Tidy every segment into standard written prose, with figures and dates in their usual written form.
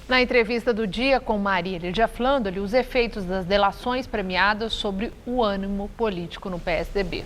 Na entrevista do dia com Maria Lídia Flandoli, os efeitos das delações premiadas sobre o ânimo político no PSDB.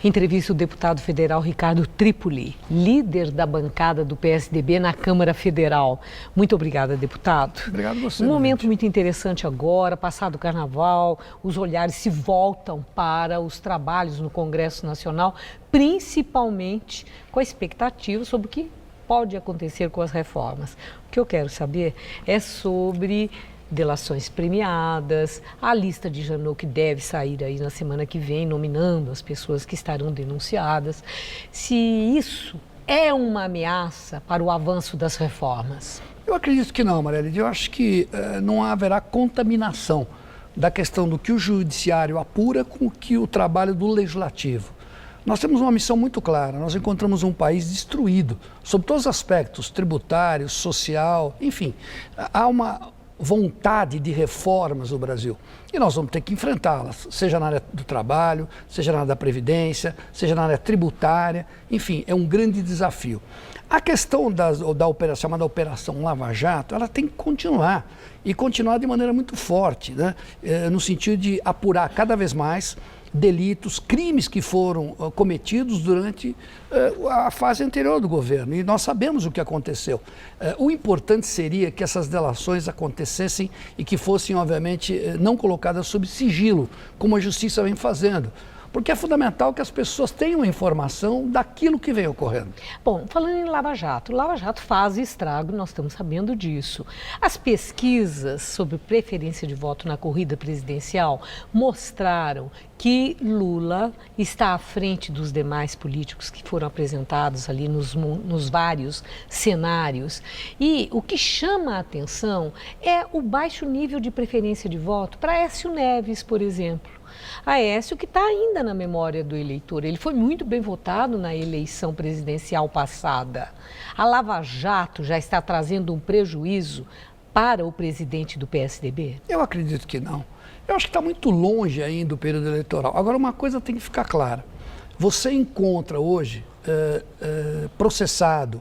Entrevista o deputado federal Ricardo Trípoli, líder da bancada do PSDB na Câmara Federal. Muito obrigada, deputado. Obrigado a você. Um momento muito interessante agora, passado o carnaval, os olhares se voltam para os trabalhos no Congresso Nacional, principalmente com a expectativa sobre o que pode acontecer com as reformas. O que eu quero saber é sobre delações premiadas, a lista de Janot que deve sair aí na semana que vem, nominando as pessoas que estarão denunciadas. Se isso é uma ameaça para o avanço das reformas. Eu acredito que não, Maria Lídia. Eu acho que não haverá contaminação da questão do que o judiciário apura com o que o trabalho do legislativo. Nós temos uma missão muito clara, nós encontramos um país destruído, sob todos os aspectos, tributário, social, enfim, há uma vontade de reformas no Brasil e nós vamos ter que enfrentá-las, seja na área do trabalho, seja na área da previdência, seja na área tributária, enfim, é um grande desafio. A questão da chamada Operação Lava Jato, ela tem que continuar e continuar de maneira muito forte, né? No sentido de apurar cada vez mais delitos, crimes que foram cometidos durante a fase anterior do governo. E nós sabemos o que aconteceu. O importante seria que essas delações acontecessem e que fossem, obviamente, não colocadas sob sigilo, como a Justiça vem fazendo. Porque é fundamental que as pessoas tenham informação daquilo que vem ocorrendo. Bom, falando em Lava Jato faz estrago, nós estamos sabendo disso. As pesquisas sobre preferência de voto na corrida presidencial mostraram que Lula está à frente dos demais políticos que foram apresentados ali nos vários cenários. E o que chama a atenção é o baixo nível de preferência de voto para Aécio Neves, por exemplo. Aécio, que está ainda na memória do eleitor, ele foi muito bem votado na eleição presidencial passada. A Lava Jato já está trazendo um prejuízo para o presidente do PSDB? Eu acredito que não. Eu acho que está muito longe ainda o período eleitoral. Agora, uma coisa tem que ficar clara. Você encontra hoje processado,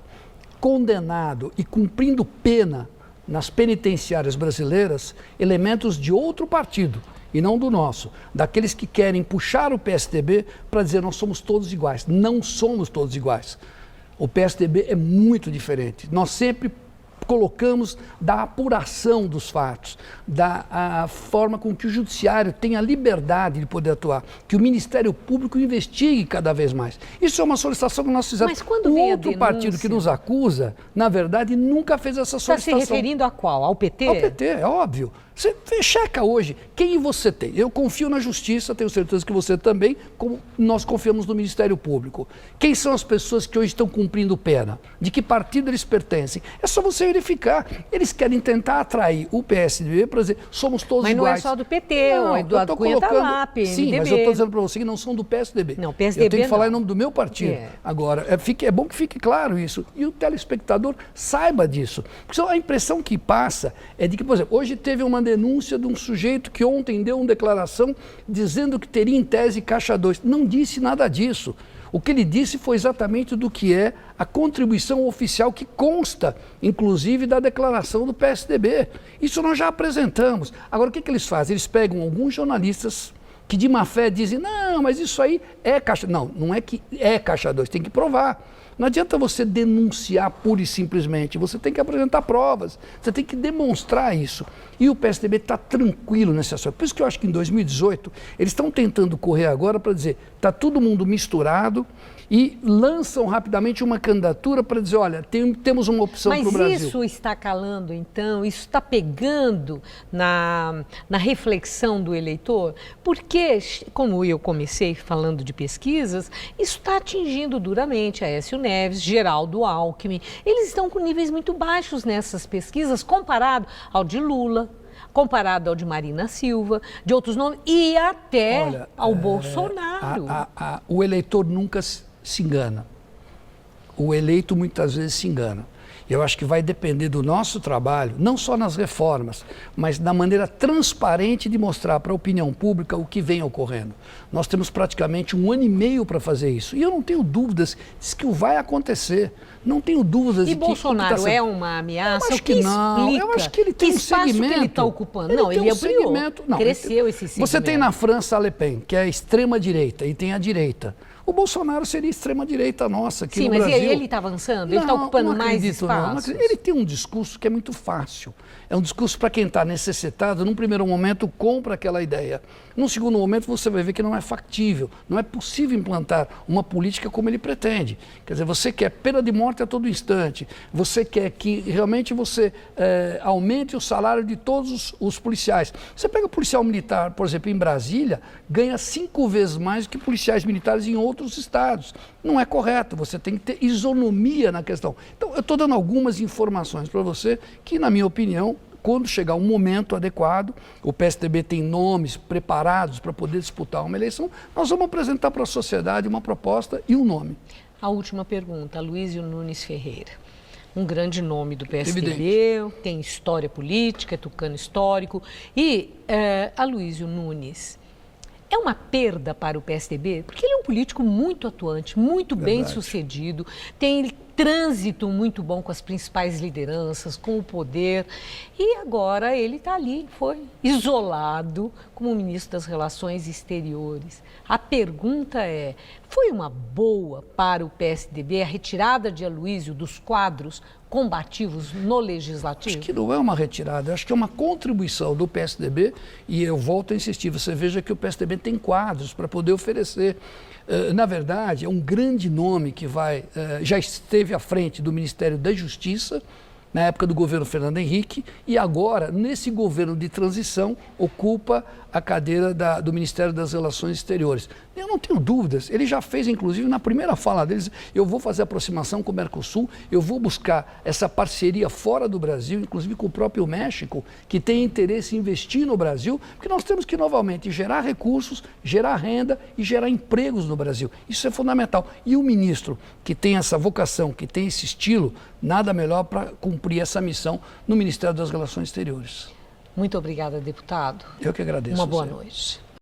condenado e cumprindo pena nas penitenciárias brasileiras elementos de outro partido e não do nosso, daqueles que querem puxar o PSDB para dizer nós somos todos iguais. Não somos todos iguais. O PSDB é muito diferente. Nós sempre colocamos da apuração dos fatos, da forma com que o judiciário tem a liberdade de poder atuar, que o Ministério Público investigue cada vez mais. Isso é uma solicitação que nós fizemos. Mas quando o vem outro partido que nos acusa, na verdade, nunca fez essa solicitação. Está se referindo a qual? Ao PT? Ao PT, é óbvio. Você checa hoje quem você tem. Eu confio na Justiça, tenho certeza que você também, como nós confiamos no Ministério Público. Quem são as pessoas que hoje estão cumprindo pena? De que partido eles pertencem? É só você verificar. Eles querem tentar atrair o PSDB para dizer, somos todos iguais. Mas não é só do PT, o Eduardo Cunha está lá, PMDB. Sim, mas eu estou dizendo para você que não são do PSDB. Não, PSDB eu tenho que falar não. em nome do meu partido. Agora, é bom que fique claro isso. E o telespectador saiba disso. Porque a impressão que passa é de que, por exemplo, hoje teve uma denúncia de um sujeito que ontem deu uma declaração dizendo que teria em tese caixa 2. Não disse nada disso. O que ele disse foi exatamente do que é a contribuição oficial que consta, inclusive, da declaração do PSDB. Isso nós já apresentamos. Agora, o que eles fazem? Eles pegam alguns jornalistas que de má fé dizem, não, mas isso aí é caixa... Não, não é que é caixa 2, tem que provar. Não adianta você denunciar pura e simplesmente, você tem que apresentar provas, você tem que demonstrar isso. E o PSDB está tranquilo nesse assunto. Por isso que eu acho que em 2018, eles estão tentando correr agora para dizer, está todo mundo misturado e lançam rapidamente uma candidatura para dizer, olha, temos uma opção para o Brasil. Mas isso está calando, então? Isso está pegando na reflexão do eleitor? Porque, como eu comecei falando de pesquisas, isso está atingindo duramente a Aécio Neves, Geraldo Alckmin. Eles estão com níveis muito baixos nessas pesquisas, comparado ao de Lula, comparado ao de Marina Silva, de outros nomes, e até ao Bolsonaro. O eleitor nunca se engana. O eleito muitas vezes se engana. Eu acho que vai depender do nosso trabalho, não só nas reformas, mas da maneira transparente de mostrar para a opinião pública o que vem ocorrendo. Nós temos praticamente 1 ano e meio para fazer isso. E eu não tenho dúvidas de que vai acontecer. Não tenho dúvidas de que... E Bolsonaro é uma ameaça? Eu acho que não. Eu acho que ele tem um segmento. Que ele está ocupando? Não, ele ampliou. Cresceu esse segmento. Você tem na França a Le Pen, que é a extrema-direita, e tem a direita. O Bolsonaro seria extrema-direita nossa aqui no Brasil. Sim, mas ele está avançando? Ele está ocupando mais espaços? Ele tem um discurso que é muito fácil. É um discurso para quem está necessitado, num primeiro momento compra aquela ideia. Num segundo momento você vai ver que não é factível, não é possível implantar uma política como ele pretende. Quer dizer, você quer pena de morte a todo instante, você quer que realmente você aumente o salário de todos os policiais. Você pega o policial militar, por exemplo, em Brasília, ganha 5 vezes mais do que policiais militares em outros estados. Não é correto, você tem que ter isonomia na questão. Então, eu estou dando algumas informações para você que, na minha opinião, quando chegar um momento adequado, o PSDB tem nomes preparados para poder disputar uma eleição, nós vamos apresentar para a sociedade uma proposta e um nome. A última pergunta, Aloysio Nunes Ferreira. Um grande nome do PSDB, Evidente. Tem história política, é tucano histórico. E Aloysio Nunes, é uma perda para o PSDB? Porque ele é um político muito atuante, muito bem sucedido, tem trânsito muito bom com as principais lideranças, com o poder, e agora ele está ali, foi isolado como ministro das Relações Exteriores. A pergunta é, foi uma boa para o PSDB a retirada de Aloysio dos quadros combativos no Legislativo? Acho que não é uma retirada, acho que é uma contribuição do PSDB, e eu volto a insistir, você veja que o PSDB tem quadros para poder oferecer. Na verdade, é um grande nome que já esteve à frente do Ministério da Justiça, na época do governo Fernando Henrique, e agora, nesse governo de transição, ocupa a cadeira do Ministério das Relações Exteriores. Eu não tenho dúvidas, ele já fez, inclusive, na primeira fala deles, eu vou fazer aproximação com o Mercosul, eu vou buscar essa parceria fora do Brasil, inclusive com o próprio México, que tem interesse em investir no Brasil, porque nós temos que, novamente, gerar recursos, gerar renda e gerar empregos no Brasil. Isso é fundamental. E o ministro que tem essa vocação, que tem esse estilo, nada melhor para cumprir essa missão no Ministério das Relações Exteriores. Muito obrigada, deputado. Eu que agradeço. Uma boa noite.